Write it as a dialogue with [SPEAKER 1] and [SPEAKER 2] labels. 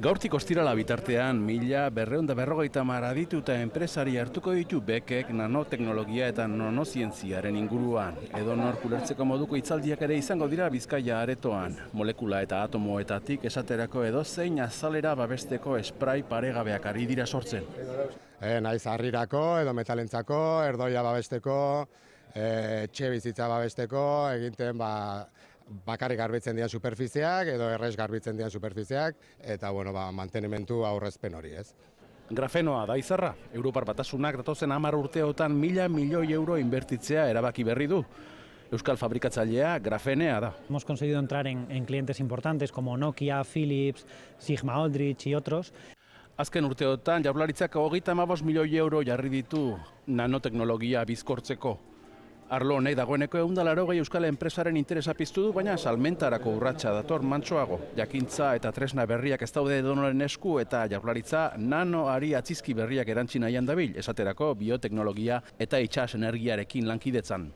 [SPEAKER 1] Gaurtik ostirala bitartean, 1250 aditu eta enpresari hartuko ditu bekek nanoteknologia eta nanozientziaren inguruan. Edo nork ulertzeko moduko hitzaldiak ere izango dira Bizkaia aretoan. Molekula eta atomoetatik esaterako edozein azalera babesteko esprai paregabeak ari dira sortzen.
[SPEAKER 2] Naiz harrirako edo metalentzako, erdoia babesteko, etxe bizitza babesteko, eginten bakarrik garbitzen dian superfiziak edo errez garbitzen dian superfiziak eta mantenimentu aurrezpen hori, ez.
[SPEAKER 1] Grafenoa da izarra. Europar Batasunak datozen 10 urteotan 1.000 milioi euro inbertitzea erabaki berri du. Euskal fabrikatzailea grafenea da.
[SPEAKER 3] Hemos conseguido entrar en clientes importantes como Nokia, Philips, Sigma-Aldrich y otros.
[SPEAKER 1] Azken urteotan Jaurlaritzak 35 milioi euro jarri ditu nanoteknologia bizkortzeko. Arlo honek dagoeneko 180 euskal enpresaren interesa piztu du, baina salmentarako urratsa dator mantsoago. Jakintza eta tresna berriak ez daude edonoren esku eta Jaurlaritza nanoari atzizki berriak erantzi nahian dabil, esaterako bioteknologia eta itsas energiarekin lankidetzan.